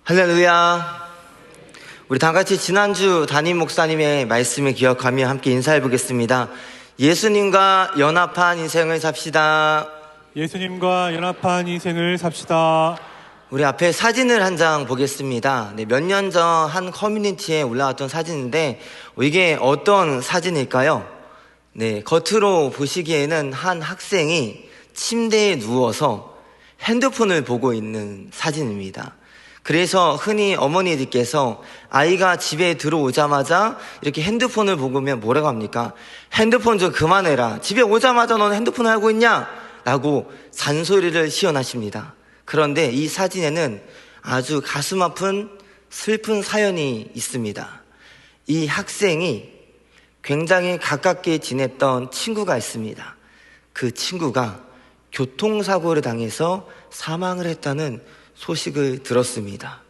할렐루야. 우리 다 같이 지난주 담임 목사님의 말씀을 기억하며 함께 인사해 보겠습니다. 예수님과 연합한 인생을 삽시다. 예수님과 연합한 인생을 삽시다. 우리 앞에 사진을 한 장 보겠습니다. 몇 년 전 한 커뮤니티에 올라왔던 사진인데 이게 어떤 사진일까요? 겉으로 보시기에는 한 학생이 침대에 누워서 핸드폰을 보고 있는 사진입니다. 그래서 흔히 어머니들께서 아이가 집에 들어오자마자 이렇게 핸드폰을 보면 뭐라고 합니까? 핸드폰 좀 그만해라. 집에 오자마자 너는 핸드폰을 하고 있냐? 라고 잔소리를 시연하십니다. 그런데 이 사진에는 아주 가슴 아픈 슬픈 사연이 있습니다. 이 학생이 굉장히 가깝게 지냈던 친구가 있습니다. 그 친구가 교통사고를 당해서 사망을 했다는 소식을 들었습니다.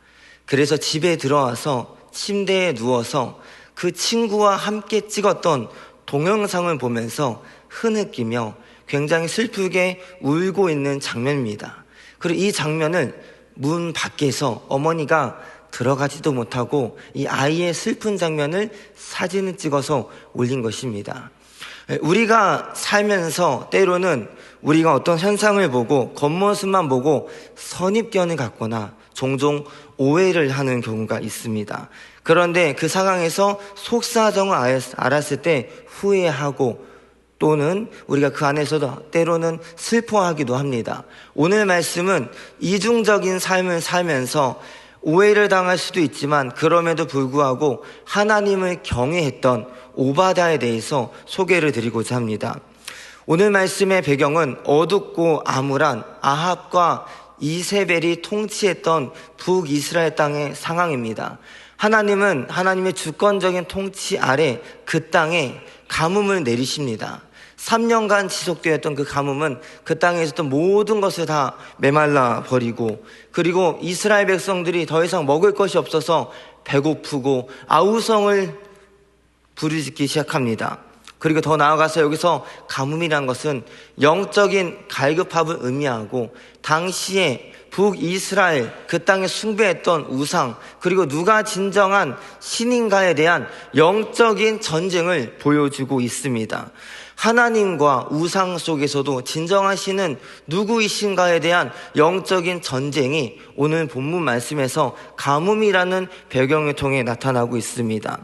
그래서 집에 들어와서 침대에 누워서 그 친구와 함께 찍었던 동영상을 보면서 흐느끼며 굉장히 슬프게 울고 있는 장면입니다. 그리고 이 장면을 문 밖에서 어머니가 들어가지도 못하고 이 아이의 슬픈 장면을 사진을 찍어서 올린 것입니다. 우리가 살면서 때로는 우리가 어떤 현상을 보고 겉모습만 보고 선입견을 갖거나 종종 오해를 하는 경우가 있습니다. 그런데 그 상황에서 속사정을 알았을 때 후회하고 또는 우리가 그 안에서도 때로는 슬퍼하기도 합니다. 오늘 말씀은 이중적인 삶을 살면서 오해를 당할 수도 있지만 그럼에도 불구하고 하나님을 경외했던 오바다에 대해서 소개를 드리고자 합니다. 오늘 말씀의 배경은 어둡고 암울한 아합과 이세벨이 통치했던 북이스라엘 땅의 상황입니다. 하나님은 하나님의 주권적인 통치 아래 그 땅에 가뭄을 내리십니다. 3년간 지속되었던 그 가뭄은 그 땅에 있었던 모든 것을 다 메말라 버리고, 그리고 이스라엘 백성들이 더 이상 먹을 것이 없어서 배고프고 아우성을 부르짖기 시작합니다. 그리고 더 나아가서 여기서 가뭄이란 것은 영적인 갈급함을 의미하고 당시에 북이스라엘 그 땅에 숭배했던 우상, 그리고 누가 진정한 신인가에 대한 영적인 전쟁을 보여주고 있습니다. 하나님과 우상 속에서도 진정한 신은 누구이신가에 대한 영적인 전쟁이 오늘 본문 말씀에서 가뭄이라는 배경을 통해 나타나고 있습니다.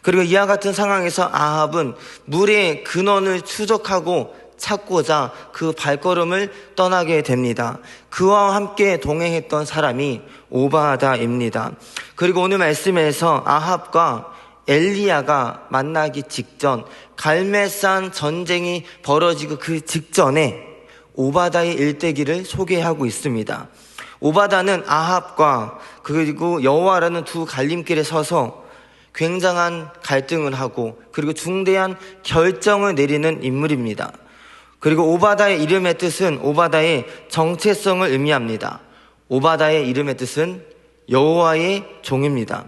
그리고 이와 같은 상황에서 아합은 물의 근원을 추적하고 찾고자 그 발걸음을 떠나게 됩니다. 그와 함께 동행했던 사람이 오바다입니다. 그리고 오늘 말씀에서 아합과 엘리야가 만나기 직전 갈멜산 전쟁이 벌어지고 그 직전에 오바다의 일대기를 소개하고 있습니다. 오바다는 아합과 그리고 여호와라는 두 갈림길에 서서 굉장한 갈등을 하고 그리고 중대한 결정을 내리는 인물입니다. 그리고 오바다의 이름의 뜻은 오바다의 정체성을 의미합니다. 오바다의 이름의 뜻은 여호와의 종입니다.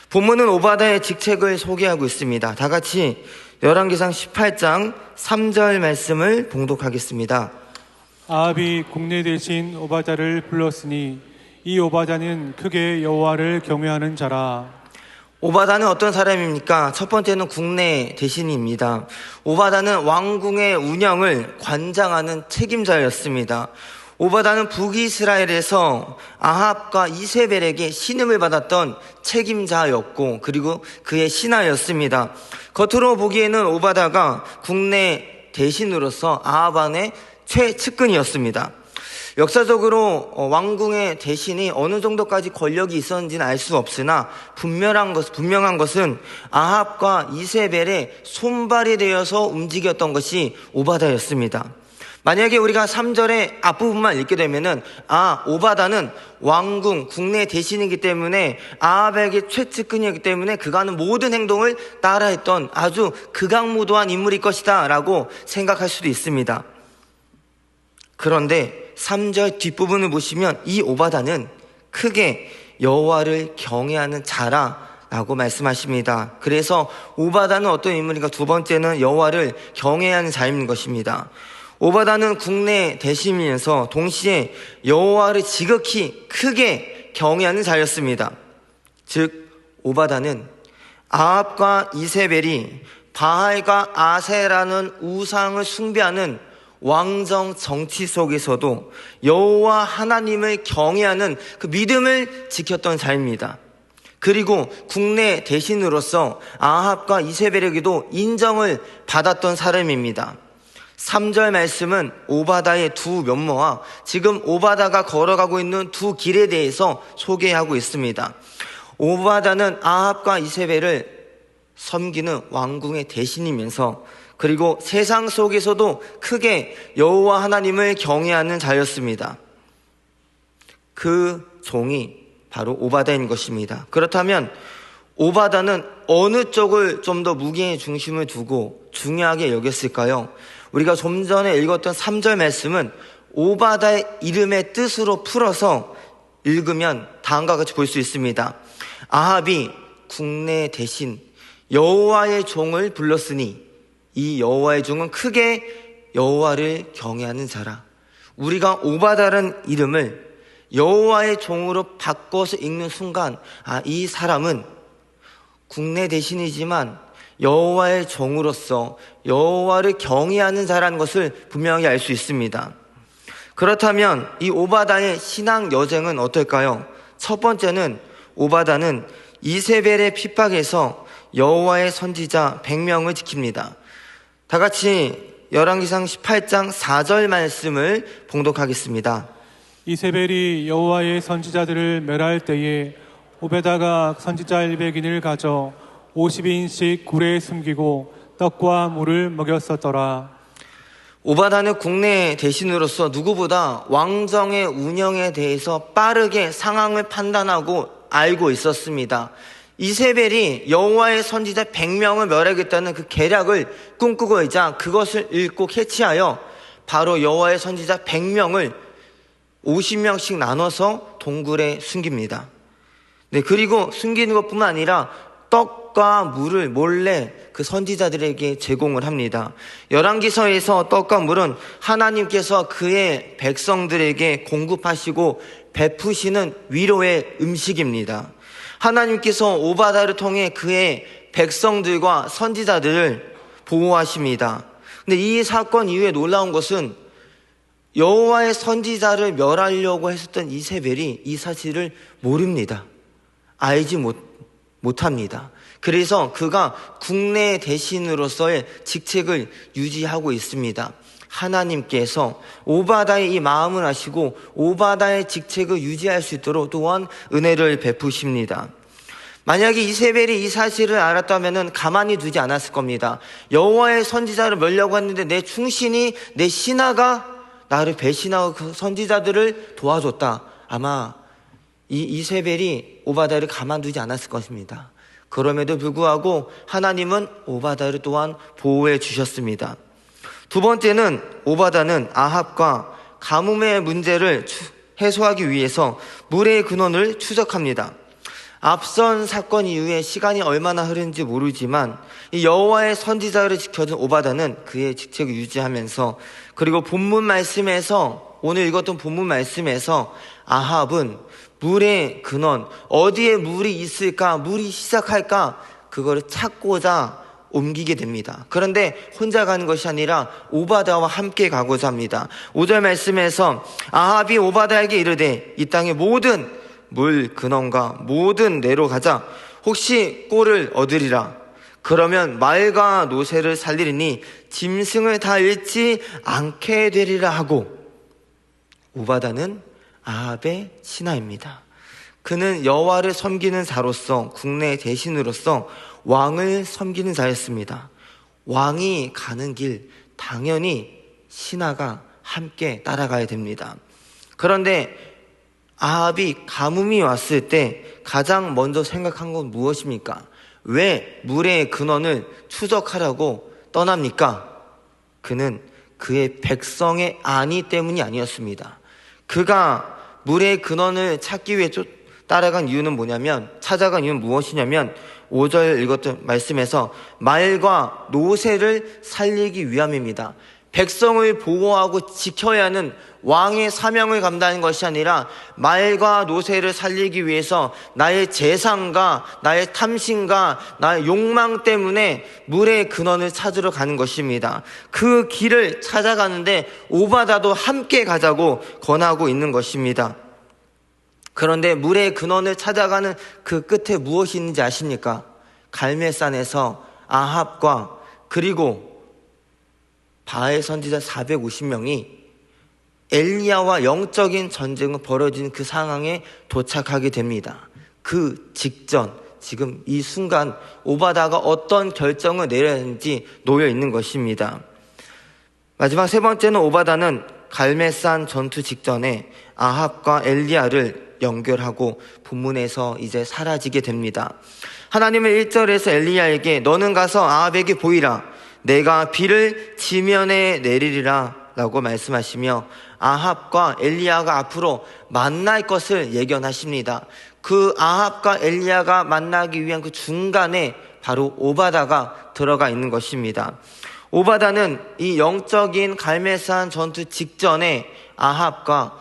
본문은 오바다의 직책을 소개하고 있습니다. 다 같이 열왕기상 18장 3절 말씀을 봉독하겠습니다. 아합이 국내 대신 오바다를 불렀으니 이 오바다는 크게 여호와를 경외하는 자라. 오바다는 어떤 사람입니까? 첫 번째는 국내 대신입니다. 오바다는 왕궁의 운영을 관장하는 책임자였습니다. 오바다는 북이스라엘에서 아합과 이세벨에게 신임을 받았던 책임자였고 그리고 그의 신하였습니다. 겉으로 보기에는 오바다가 국내 대신으로서 아합 안의 최측근이었습니다. 역사적으로 왕궁의 대신이 어느 정도까지 권력이 있었는지는 알 수 없으나 분명한 것은 아합과 이세벨의 손발이 되어서 움직였던 것이 오바다였습니다. 만약에 우리가 3절의 앞부분만 읽게 되면은 오바다는 왕궁 국내 대신이기 때문에 아합에게 최측근이었기 때문에 그가 하는 모든 행동을 따라했던 아주 극악무도한 인물일 것이다 라고 생각할 수도 있습니다. 그런데 3절 뒷부분을 보시면 이 오바다는 크게 여호와를 경외하는 자라라고 말씀하십니다. 그래서 오바다는 어떤 인물인가? 두 번째는 여호와를 경외하는 자인 것입니다. 오바다는 국내 대신이면서 동시에 여호와를 지극히 크게 경외하는 자였습니다. 즉 오바다는 아합과 이세벨이 바알과 아세라는 우상을 숭배하는 왕정 정치 속에서도 여호와 하나님을 경외하는 그 믿음을 지켰던 자입니다. 그리고 국내 대신으로서 아합과 이세벨에게도 인정을 받았던 사람입니다. 3절 말씀은 오바다의 두 면모와 지금 오바다가 걸어가고 있는 두 길에 대해서 소개하고 있습니다. 오바다는 아합과 이세벨을 섬기는 왕궁의 대신이면서 그리고 세상 속에서도 크게 여호와 하나님을 경외하는 자였습니다. 그 종이 바로 오바다인 것입니다. 그렇다면 오바다는 어느 쪽을 좀 더 무게의 중심을 두고 중요하게 여겼을까요? 우리가 좀 전에 읽었던 3절 말씀은 오바다의 이름의 뜻으로 풀어서 읽으면 다음과 같이 볼 수 있습니다. 아합이 국내 대신 여호와의 종을 불렀으니 이 여호와의 종은 크게 여호와를 경외하는 자라. 우리가 오바다라는 이름을 여호와의 종으로 바꿔서 읽는 순간 이 사람은 국내 대신이지만 여호와의 종으로서 여호와를 경외하는 자라는 것을 분명히 알 수 있습니다. 그렇다면 이 오바다의 신앙 여정은 어떨까요? 첫 번째는 오바다는 이세벨의 핍박에서 여호와의 선지자 100명을 지킵니다. 다 같이 열왕기상 18장 4절 말씀을 봉독하겠습니다. 이세벨이 여호와의 선지자들을 멸할 때에 오베다가 선지자 100인을 가져 50인씩 굴에 숨기고 떡과 물을 먹였었더라. 오바다는 국내 대신으로서 누구보다 왕정의 운영에 대해서 빠르게 상황을 판단하고 알고 있었습니다. 이세벨이 여호와의 선지자 100명을 멸하겠다는 그 계략을 꿈꾸고 있자 그것을 읽고 캐치하여 바로 여호와의 선지자 100명을 50명씩 나눠서 동굴에 숨깁니다. 네, 그리고 숨기는 것뿐만 아니라 떡과 물을 몰래 그 선지자들에게 제공을 합니다. 열왕기서에서 떡과 물은 하나님께서 그의 백성들에게 공급하시고 베푸시는 위로의 음식입니다. 하나님께서 오바다를 통해 그의 백성들과 선지자들을 보호하십니다. 근데 이 사건 이후에 놀라운 것은 여호와의 선지자를 멸하려고 했었던 이세벨이 이 사실을 모릅니다. 알지 못합니다. 그래서 그가 국내 대신으로서의 직책을 유지하고 있습니다. 하나님께서 오바다의 이 마음을 아시고 오바다의 직책을 유지할 수 있도록 또한 은혜를 베푸십니다. 만약에 이세벨이 이 사실을 알았다면 가만히 두지 않았을 겁니다. 여호와의 선지자를 멸려고 했는데 내 충신이 내 신하가 나를 배신하고 그 선지자들을 도와줬다. 아마 이 이세벨이 오바다를 가만두지 않았을 것입니다. 그럼에도 불구하고 하나님은 오바다를 또한 보호해 주셨습니다. 두 번째는 오바다는 아합과 가뭄의 문제를 해소하기 위해서 물의 근원을 추적합니다. 앞선 사건 이후에 시간이 얼마나 흐른지 모르지만 이 여호와의 선지자를 지켜준 오바다는 그의 직책을 유지하면서 그리고 본문 말씀에서 오늘 읽었던 본문 말씀에서 아합은 물의 근원 어디에 물이 있을까 물이 시작할까 그거를 찾고자 옮기게 됩니다. 그런데 혼자 가는 것이 아니라 오바다와 함께 가고자 합니다. 5절 말씀에서 아합이 오바다에게 이르되 이 땅의 모든 물 근원과 모든 내로 가자. 혹시 꼴을 얻으리라. 그러면 말과 노새를 살리리니 짐승을 다 잃지 않게 되리라 하고. 오바다는 아합의 신하입니다. 그는 여호와를 섬기는 자로서 국내 대신으로서 왕을 섬기는 자였습니다. 왕이 가는 길 당연히 신하가 함께 따라가야 됩니다. 그런데 아합이 가뭄이 왔을 때 가장 먼저 생각한 건 무엇입니까? 왜 물의 근원을 추적하려고 떠납니까? 그는 그의 백성의 안위 때문이 아니었습니다. 그가 물의 근원을 찾기 위해 따라간 이유는 뭐냐면 찾아간 이유는 무엇이냐면 5절 읽었던 말씀에서 말과 노새를 살리기 위함입니다. 백성을 보호하고 지켜야 하는 왕의 사명을 감당하는 것이 아니라 말과 노새를 살리기 위해서 나의 재산과 나의 탐심과 나의 욕망 때문에 물의 근원을 찾으러 가는 것입니다. 그 길을 찾아가는데 오바다도 함께 가자고 권하고 있는 것입니다. 그런데 물의 근원을 찾아가는 그 끝에 무엇이 있는지 아십니까? 갈멜산에서 아합과 그리고 바알 선지자 450명이 엘리야와 영적인 전쟁이 벌어진 그 상황에 도착하게 됩니다. 그 직전, 지금 이 순간 오바다가 어떤 결정을 내려야 하는지 놓여 있는 것입니다. 마지막 세 번째는 오바다는 갈멜산 전투 직전에 아합과 엘리야를 연결하고 본문에서 이제 사라지게 됩니다. 하나님은 1절에서 엘리야에게 너는 가서 아합에게 보이라. 내가 비를 지면에 내리리라 라고 말씀하시며 아합과 엘리야가 앞으로 만날 것을 예견하십니다. 그 아합과 엘리야가 만나기 위한 그 중간에 바로 오바다가 들어가 있는 것입니다. 오바다는 이 영적인 갈멜산 전투 직전에 아합과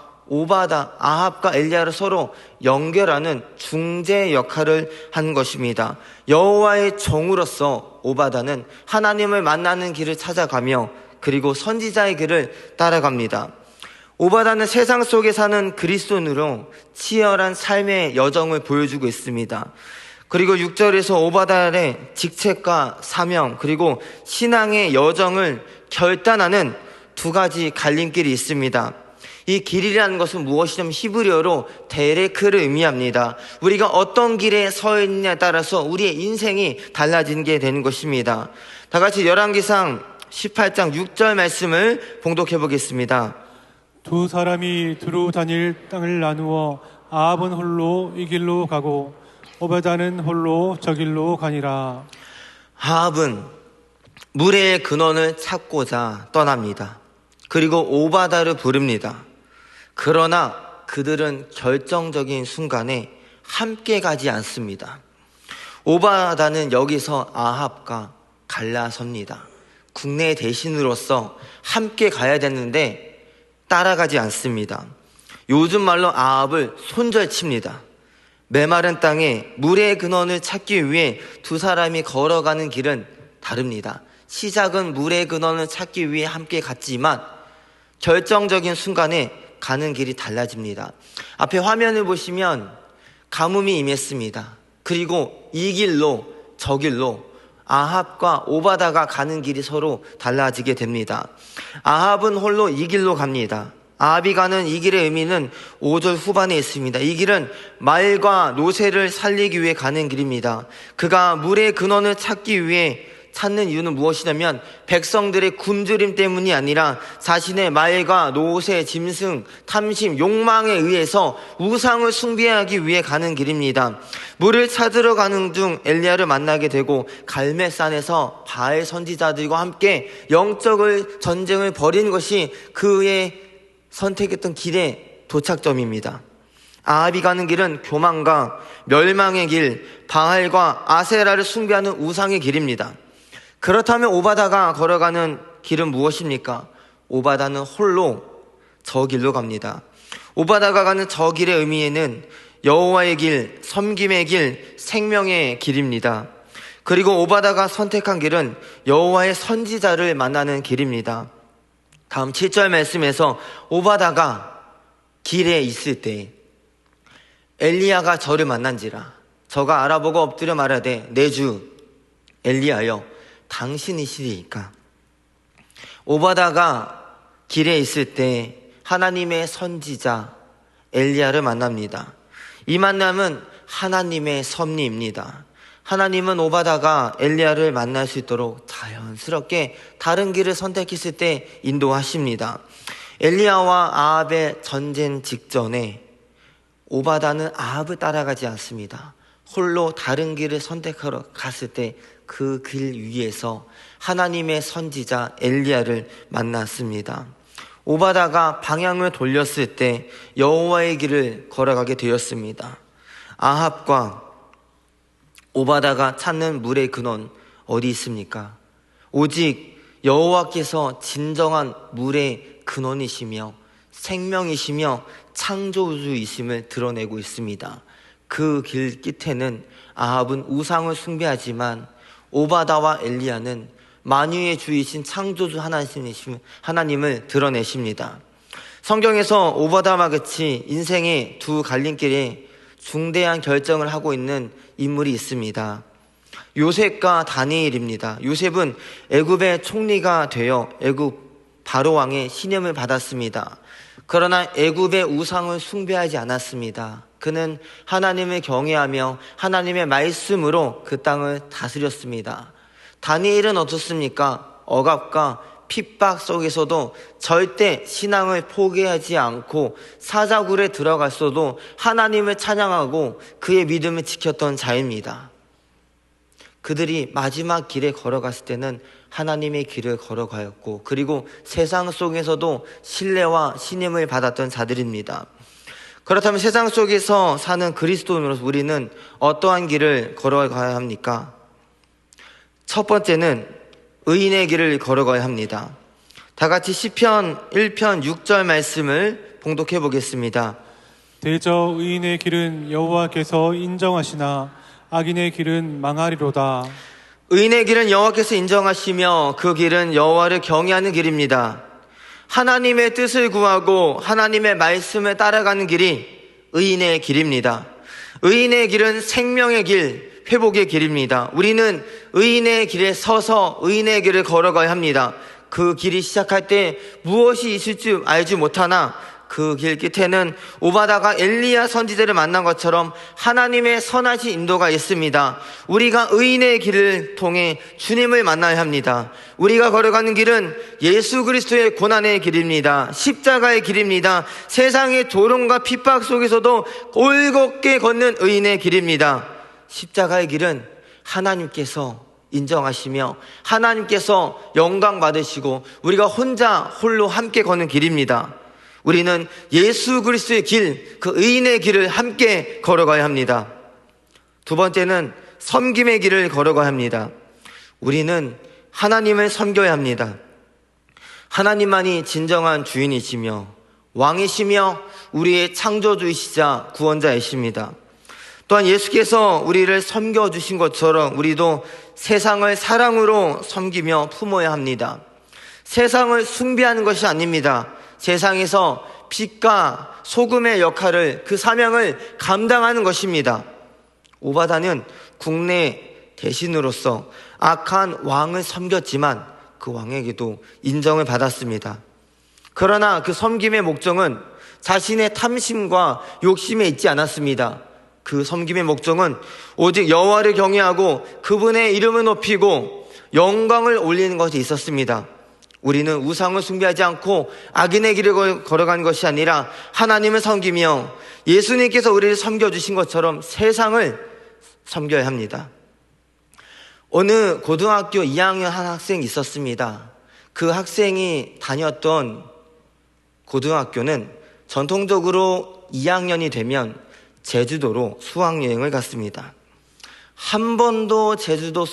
엘리야를 서로 연결하는 중재 역할을 한 것입니다. 여호와의 종으로서 오바다는 하나님을 만나는 길을 찾아가며 그리고 선지자의 길을 따라갑니다. 오바다는 세상 속에 사는 그리스도인으로 치열한 삶의 여정을 보여주고 있습니다. 그리고 6절에서 오바다의 직책과 사명 그리고 신앙의 여정을 결단하는 두 가지 갈림길이 있습니다. 이 길이라는 것은 무엇이냐면 히브리어로 데레크를 의미합니다. 우리가 어떤 길에 서 있느냐에 따라서 우리의 인생이 달라지는 게 되는 것입니다. 다 같이 열왕기상 18장 6절 말씀을 봉독해 보겠습니다. 두 사람이 두루 다닐 땅을 나누어 아합은 홀로 이 길로 가고 오바다는 홀로 저 길로 가니라. 아합은 물의 근원을 찾고자 떠납니다. 그리고 오바다를 부릅니다. 그러나 그들은 결정적인 순간에 함께 가지 않습니다. 오바다는 여기서 아합과 갈라섭니다. 국내 대신으로서 함께 가야 되는데 따라가지 않습니다. 요즘 말로 아합을 손절칩니다. 메마른 땅에 물의 근원을 찾기 위해 두 사람이 걸어가는 길은 다릅니다. 시작은 물의 근원을 찾기 위해 함께 갔지만 결정적인 순간에 가는 길이 달라집니다. 앞에 화면을 보시면 가뭄이 임했습니다. 그리고 이 길로 저 길로 아합과 오바다가 가는 길이 서로 달라지게 됩니다. 아합은 홀로 이 길로 갑니다. 아합이 가는 이 길의 의미는 5절 후반에 있습니다. 이 길은 말과 노새를 살리기 위해 가는 길입니다. 그가 물의 근원을 찾기 위해 찾는 이유는 무엇이냐면 백성들의 굶주림 때문이 아니라 자신의 말과 노새, 짐승, 탐심, 욕망에 의해서 우상을 숭배하기 위해 가는 길입니다. 물을 찾으러 가는 중 엘리야를 만나게 되고 갈멜산에서 바알 선지자들과 함께 영적을 전쟁을 벌이는 것이 그의 선택했던 길의 도착점입니다. 아합이 가는 길은 교만과 멸망의 길, 바알과 아세라를 숭배하는 우상의 길입니다. 그렇다면 오바다가 걸어가는 길은 무엇입니까? 오바다는 홀로 저 길로 갑니다. 오바다가 가는 저 길의 의미에는 여호와의 길, 섬김의 길, 생명의 길입니다. 그리고 오바다가 선택한 길은 여호와의 선지자를 만나는 길입니다. 다음 7절 말씀에서 오바다가 길에 있을 때 엘리야가 저를 만난지라 저가 알아보고 엎드려 말하되 내 주 엘리야여 당신이시리이까. 오바다가 길에 있을 때 하나님의 선지자 엘리야를 만납니다. 이 만남은 하나님의 섭리입니다. 하나님은 오바다가 엘리야를 만날 수 있도록 자연스럽게 다른 길을 선택했을 때 인도하십니다. 엘리야와 아합의 전쟁 직전에 오바다는 아합을 따라가지 않습니다. 홀로 다른 길을 선택하러 갔을 때 그 길 위에서 하나님의 선지자 엘리야를 만났습니다. 오바다가 방향을 돌렸을 때 여호와의 길을 걸어가게 되었습니다. 아합과 오바다가 찾는 물의 근원 어디 있습니까? 오직 여호와께서 진정한 물의 근원이시며 생명이시며 창조주이심을 드러내고 있습니다. 그 길 끝에는 아합은 우상을 숭배하지만 오바다와 엘리야는 만유의 주이신 창조주 하나님을 드러내십니다. 성경에서 오바다와 같이 인생의 두 갈림길에 중대한 결정을 하고 있는 인물이 있습니다. 요셉과 다니엘입니다. 요셉은 애굽의 총리가 되어 애굽 바로 왕의 신임을 받았습니다. 그러나 애굽의 우상을 숭배하지 않았습니다. 그는 하나님을 경외하며 하나님의 말씀으로 그 땅을 다스렸습니다. 다니엘은 어떻습니까? 억압과 핍박 속에서도 절대 신앙을 포기하지 않고 사자굴에 들어갔어도 하나님을 찬양하고 그의 믿음을 지켰던 자입니다. 그들이 마지막 길에 걸어갔을 때는 하나님의 길을 걸어가였고, 그리고 세상 속에서도 신뢰와 신임을 받았던 자들입니다. 그렇다면 세상 속에서 사는 그리스도인으로서 우리는 어떠한 길을 걸어가야 합니까? 첫 번째는 의인의 길을 걸어가야 합니다. 다 같이 시편 1편 6절 말씀을 봉독해 보겠습니다. 대저 의인의 길은 여호와께서 인정하시나 악인의 길은 망하리로다. 의인의 길은 여호와께서 인정하시며 그 길은 여호와를 경외하는 길입니다. 하나님의 뜻을 구하고 하나님의 말씀을 따라가는 길이 의인의 길입니다. 의인의 길은 생명의 길, 회복의 길입니다. 우리는 의인의 길에 서서 의인의 길을 걸어가야 합니다. 그 길이 시작할 때 무엇이 있을 줄 알지 못하나 그 길 끝에는 오바다가 엘리야 선지자를 만난 것처럼 하나님의 선하신 인도가 있습니다. 우리가 의인의 길을 통해 주님을 만나야 합니다. 우리가 걸어가는 길은 예수 그리스도의 고난의 길입니다. 십자가의 길입니다. 세상의 조롱과 핍박 속에서도 올곧게 걷는 의인의 길입니다. 십자가의 길은 하나님께서 인정하시며 하나님께서 영광 받으시고 우리가 홀로 함께 걷는 길입니다. 우리는 예수 그리스도의 길, 그 의인의 길을 함께 걸어가야 합니다. 두 번째는 섬김의 길을 걸어가야 합니다. 우리는 하나님을 섬겨야 합니다. 하나님만이 진정한 주인이시며 왕이시며 우리의 창조주이시자 구원자이십니다. 또한 예수께서 우리를 섬겨주신 것처럼 우리도 세상을 사랑으로 섬기며 품어야 합니다. 세상을 숭배하는 것이 아닙니다. 세상에서 빛과 소금의 역할을, 그 사명을 감당하는 것입니다. 오바다는 국내 대신으로서 악한 왕을 섬겼지만 그 왕에게도 인정을 받았습니다. 그러나 그 섬김의 목적은 자신의 탐심과 욕심에 있지 않았습니다. 그 섬김의 목적은 오직 여호와를 경외하고 그분의 이름을 높이고 영광을 올리는 것이 있었습니다. 우리는 우상을 숭배하지 않고 악인의 길을 걸어가는 것이 아니라 하나님을 섬기며 예수님께서 우리를 섬겨주신 것처럼 세상을 섬겨야 합니다. 어느 고등학교 2학년 한 학생이 있었습니다. 그 학생이 다녔던 고등학교는 전통적으로 2학년이 되면 제주도로 수학여행을 갔습니다. 한 번도 제주도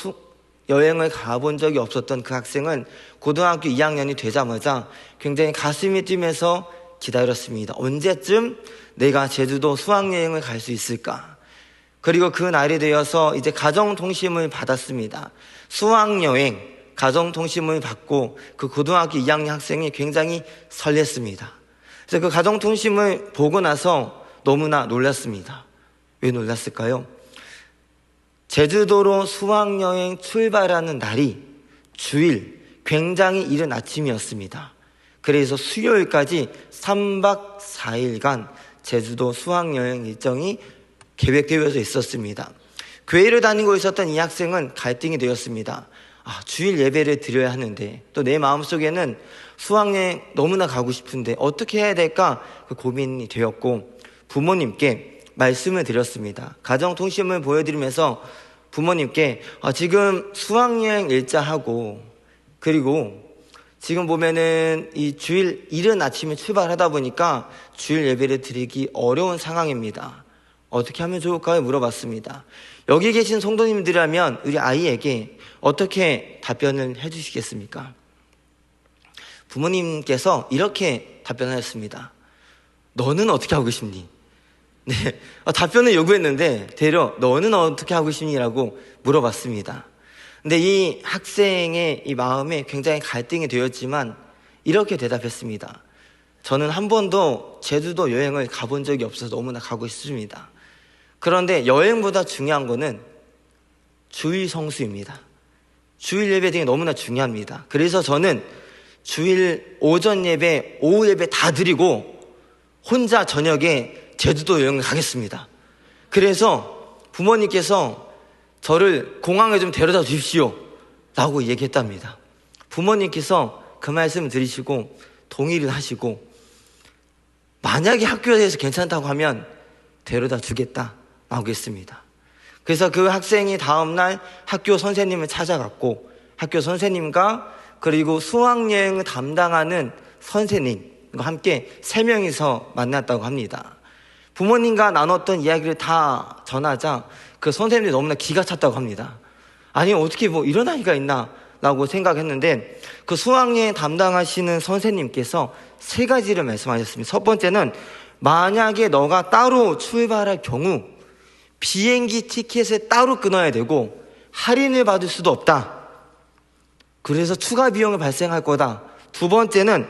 여행을 가본 적이 없었던 그 학생은 고등학교 2학년이 되자마자 굉장히 가슴이 뛰면서 기다렸습니다. 언제쯤 내가 제주도 수학여행을 갈 수 있을까? 그리고 그 날이 되어서 이제 가정통심을 받았습니다. 수학여행, 가정통심을 받고 그 고등학교 2학년 학생이 굉장히 설렜습니다. 그래서 그 가정통심을 보고 나서 너무나 놀랐습니다. 왜 놀랐을까요? 제주도로 수학여행 출발하는 날이 주일, 굉장히 이른 아침이었습니다. 그래서 수요일까지 3박 4일간 제주도 수학여행 일정이 계획되어 있었습니다. 교회를 다니고 있었던 이 학생은 갈등이 되었습니다. 주일 예배를 드려야 하는데 또 내 마음속에는 수학여행 너무나 가고 싶은데 어떻게 해야 될까 그 고민이 되었고 부모님께 말씀을 드렸습니다. 가정통신을 보여드리면서 부모님께 지금 수학여행 일자하고 그리고 지금 보면은 이 주일 이른 아침에 출발하다 보니까 주일 예배를 드리기 어려운 상황입니다. 어떻게 하면 좋을까요? 물어봤습니다. 여기 계신 성도님들이라면 우리 아이에게 어떻게 답변을 해주시겠습니까? 부모님께서 이렇게 답변하셨습니다. 너는 어떻게 하고 싶니? 네, 답변을 요구했는데 되려 너는 어떻게 하고 싶니? 라고 물어봤습니다. 근데 이 학생의 이 마음에 굉장히 갈등이 되었지만 이렇게 대답했습니다. 저는 한 번도 제주도 여행을 가본 적이 없어서 너무나 가고 싶습니다. 그런데 여행보다 중요한 거는 주일 성수입니다. 주일 예배 등이 너무나 중요합니다. 그래서 저는 주일 오전 예배, 오후 예배 다 드리고 혼자 저녁에 제주도 여행을 가겠습니다. 그래서 부모님께서 저를 공항에 좀 데려다 주십시오 라고 얘기했답니다. 부모님께서 그 말씀을 들으시고 동의를 하시고 만약에 학교에서 괜찮다고 하면 데려다 주겠다라고 했습니다. 그래서 그 학생이 다음날 학교 선생님을 찾아갔고 학교 선생님과 그리고 수학여행을 담당하는 선생님과 함께 3명이서 만났다고 합니다. 부모님과 나눴던 이야기를 다 전하자 그 선생님이 너무나 기가 찼다고 합니다. 아니 어떻게 뭐 이런 아이가 있나 라고 생각했는데 그 수학여행 담당하시는 선생님께서 3가지를 말씀하셨습니다. 첫 번째는 만약에 너가 따로 출발할 경우 비행기 티켓을 따로 끊어야 되고 할인을 받을 수도 없다. 그래서 추가 비용이 발생할 거다. 두 번째는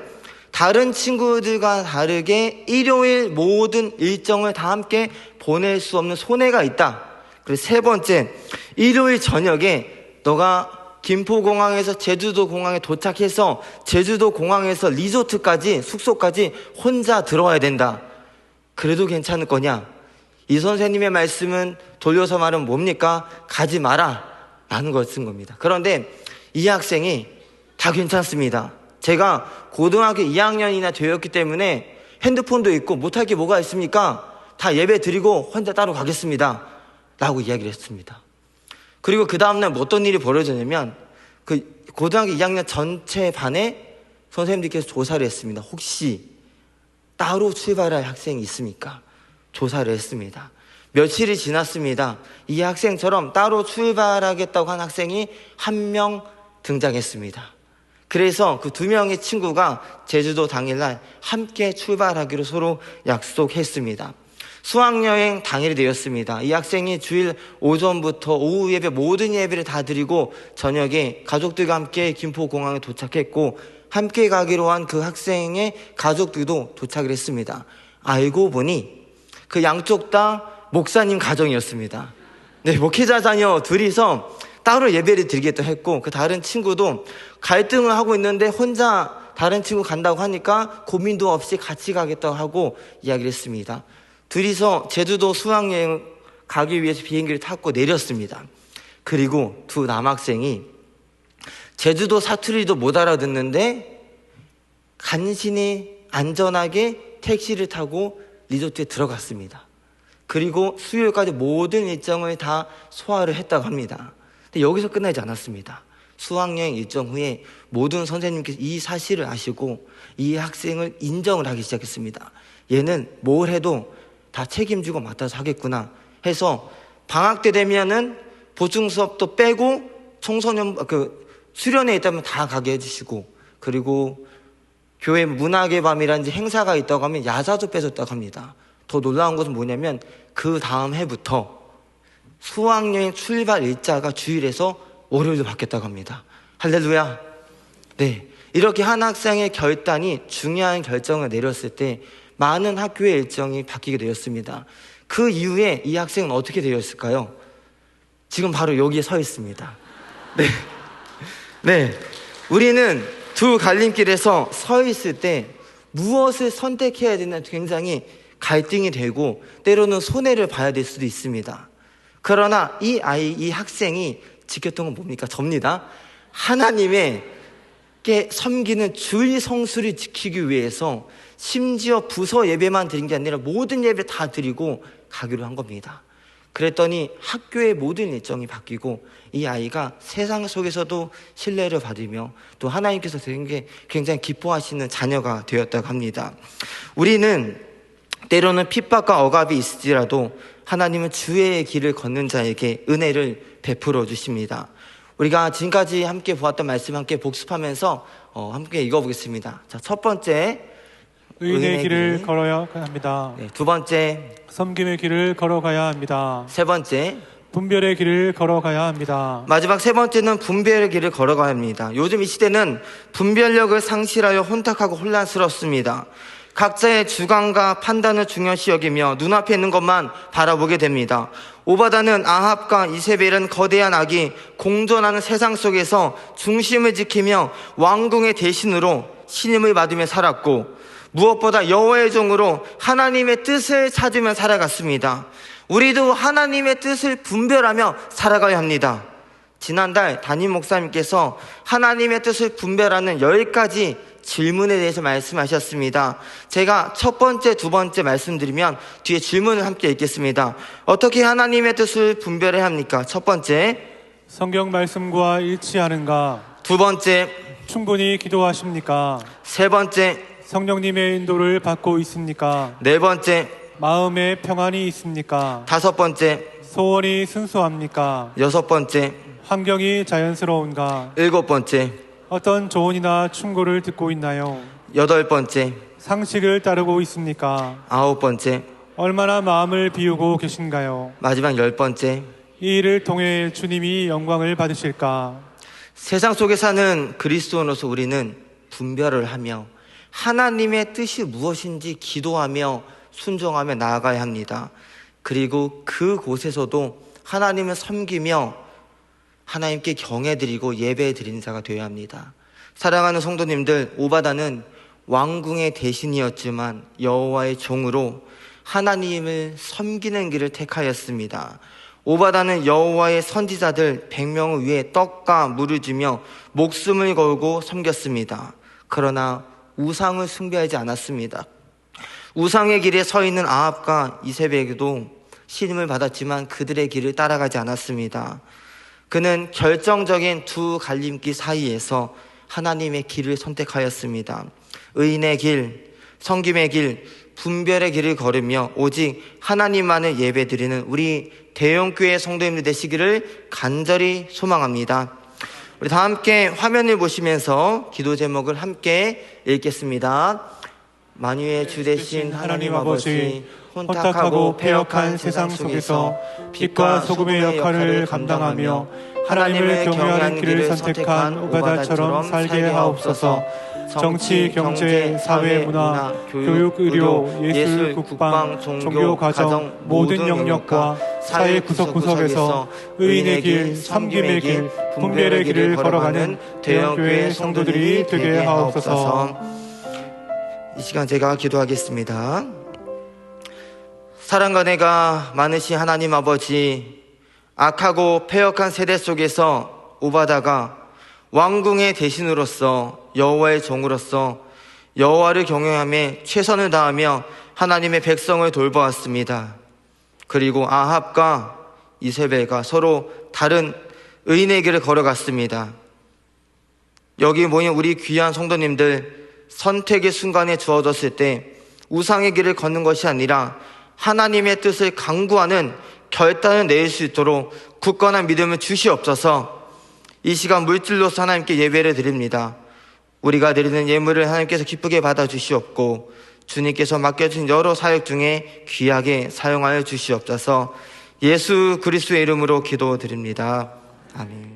다른 친구들과 다르게 일요일 모든 일정을 다 함께 보낼 수 없는 손해가 있다. 그리고 세 번째, 일요일 저녁에 너가 김포공항에서 제주도 공항에 도착해서 제주도 공항에서 리조트까지 숙소까지 혼자 들어와야 된다. 그래도 괜찮을 거냐? 이 선생님의 말씀은 돌려서 말하면 뭡니까? 가지 마라 라는 것을 겁니다. 그런데 이 학생이 다 괜찮습니다. 제가 고등학교 2학년이나 되었기 때문에 핸드폰도 있고 못할 게 뭐가 있습니까? 다 예배 드리고 혼자 따로 가겠습니다 라고 이야기를 했습니다. 그리고 그 다음날 어떤 일이 벌어졌냐면 그 고등학교 2학년 전체 반에 선생님들께서 조사를 했습니다. 혹시 따로 출발할 학생이 있습니까? 조사를 했습니다. 며칠이 지났습니다. 이 학생처럼 따로 출발하겠다고 한 학생이 1명 등장했습니다. 그래서 그 2명의 친구가 제주도 당일날 함께 출발하기로 서로 약속했습니다. 수학여행 당일이 되었습니다. 이 학생이 주일 오전부터 오후 예배 모든 예배를 다 드리고 저녁에 가족들과 함께 김포공항에 도착했고 함께 가기로 한 그 학생의 가족들도 도착을 했습니다. 알고 보니 그 양쪽 다 목사님 가정이었습니다. 네, 목회자 자녀 둘이서 따로 예배를 드리겠다 했고 그 다른 친구도 갈등을 하고 있는데 혼자 다른 친구 간다고 하니까 고민도 없이 같이 가겠다고 하고 이야기를 했습니다. 둘이서 제주도 수학여행 가기 위해서 비행기를 타고 내렸습니다. 그리고 두 남학생이 제주도 사투리도 못 알아듣는데 간신히 안전하게 택시를 타고 리조트에 들어갔습니다. 그리고 수요일까지 모든 일정을 다 소화를 했다고 합니다. 근데 여기서 끝나지 않았습니다. 수학여행 일정 후에 모든 선생님께서 이 사실을 아시고 이 학생을 인정을 하기 시작했습니다. 얘는 뭘 해도 다 책임지고 맡아서 하겠구나 해서 방학 때 되면은 보충 수업도 빼고 청소년 수련회 있다면 다 가게 해주시고 그리고 교회 문학의 밤이라는 행사가 있다고 하면 야자도 빼줬다고 합니다. 더 놀라운 것은 뭐냐면 그 다음 해부터 수학여행 출발 일자가 주일에서 월요일로 바뀌었다고 합니다. 할렐루야. 네, 이렇게 한 학생의 결단이 중요한 결정을 내렸을 때 많은 학교의 일정이 바뀌게 되었습니다. 그 이후에 이 학생은 어떻게 되었을까요? 지금 바로 여기에 서 있습니다. 네, 우리는 두 갈림길에서 서 있을 때 무엇을 선택해야 되나 굉장히 갈등이 되고 때로는 손해를 봐야 될 수도 있습니다. 그러나 이 학생이 지켰던 건 뭡니까? 접니다. 하나님께 섬기는 주일 성수를 지키기 위해서 심지어 부서 예배만 드린 게 아니라 모든 예배 다 드리고 가기로 한 겁니다. 그랬더니 학교의 모든 일정이 바뀌고 이 아이가 세상 속에서도 신뢰를 받으며 또 하나님께서 굉장히 기뻐하시는 자녀가 되었다고 합니다. 우리는 때로는 핍박과 억압이 있을지라도 하나님은 주의 길을 걷는 자에게 은혜를 베풀어 주십니다. 우리가 지금까지 함께 보았던 말씀 함께 복습하면서 함께 읽어보겠습니다. 자, 첫 번째, 의인의 길을 걸어야 합니다. 네, 두 번째, 섬김의 길을 걸어가야 합니다. 세 번째, 분별의 길을 걸어가야 합니다. 마지막 세 번째는 분별의 길을 걸어가야 합니다. 요즘 이 시대는 분별력을 상실하여 혼탁하고 혼란스럽습니다. 각자의 주관과 판단을 중요시 여기며 눈앞에 있는 것만 바라보게 됩니다. 오바다는 아합과 이세벨은 거대한 악이 공존하는 세상 속에서 중심을 지키며 왕궁의 대신으로 신임을 받으며 살았고, 무엇보다 여호와의 종으로 하나님의 뜻을 찾으며 살아갔습니다. 우리도 하나님의 뜻을 분별하며 살아가야 합니다. 지난달 담임 목사님께서 하나님의 뜻을 분별하는 10가지 질문에 대해서 말씀하셨습니다. 제가 첫 번째, 두 번째 말씀드리면 뒤에 질문을 함께 읽겠습니다. 어떻게 하나님의 뜻을 분별해야 합니까? 첫 번째, 성경 말씀과 일치하는가? 두 번째, 충분히 기도하십니까? 세 번째, 성령님의 인도를 받고 있습니까? 네 번째, 마음에 평안이 있습니까? 다섯 번째, 소원이 순수합니까? 여섯 번째, 환경이 자연스러운가? 일곱 번째, 어떤 조언이나 충고를 듣고 있나요? 여덟 번째, 상식을 따르고 있습니까? 아홉 번째, 얼마나 마음을 비우고 계신가요? 마지막 열 번째. 이 일을 통해 주님이 영광을 받으실까? 세상 속에 사는 그리스도인으로서 우리는 분별을 하며 하나님의 뜻이 무엇인지 기도하며 순종하며 나아가야 합니다. 그리고 그곳에서도 하나님을 섬기며 하나님께 경외드리고 예배드리는 자가 되어야 합니다. 사랑하는 성도님들, 오바다는 왕궁의 대신이었지만 여호와의 종으로 하나님을 섬기는 길을 택하였습니다. 오바다는 여호와의 선지자들 100명을 위해 떡과 물을 주며 목숨을 걸고 섬겼습니다. 그러나 우상을 숭배하지 않았습니다. 우상의 길에 서 있는 아합과 이세벨에게도 신임을 받았지만 그들의 길을 따라가지 않았습니다. 그는 결정적인 두 갈림길 사이에서 하나님의 길을 선택하였습니다. 의인의 길, 섬김의 길, 분별의 길을 걸으며 오직 하나님만을 예배드리는 우리 대형교회 성도님들 되시기를 간절히 소망합니다. 우리 다 함께 화면을 보시면서 기도 제목을 함께 읽겠습니다. 만유의 주 되신 하나님 아버지, 혼탁하고 패역한 세상 속에서 빛과 소금의 역할을 감당하며 하나님을 경외하는 길을 선택한 오바다처럼 살게 하옵소서. 정치, 경제, 사회, 문화, 교육, 의료, 예술, 국방, 종교, 가정 모든 영역과 사회 구석구석에서 의인의 길, 섬김의 길, 분별의 길을 걸어가는 대형교회 성도들이 되게 하옵소서. 이 시간 제가 기도하겠습니다. 사랑과 은혜가 많으신 하나님 아버지, 악하고 패역한 세대 속에서 오바다가 왕궁의 대신으로서 여호와의 종으로서 여호와를 경외하며 최선을 다하며 하나님의 백성을 돌보았습니다. 그리고 아합과 이세벨과 서로 다른 의인의 길을 걸어갔습니다. 여기 모인 우리 귀한 성도님들, 선택의 순간에 주어졌을 때 우상의 길을 걷는 것이 아니라 하나님의 뜻을 강구하는 결단을 내릴 수 있도록 굳건한 믿음을 주시옵소서. 이 시간 물질로서 하나님께 예배를 드립니다. 우리가 드리는 예물을 하나님께서 기쁘게 받아주시옵고 주님께서 맡겨주신 여러 사역 중에 귀하게 사용하여 주시옵소서. 예수 그리스도의 이름으로 기도드립니다. 아멘.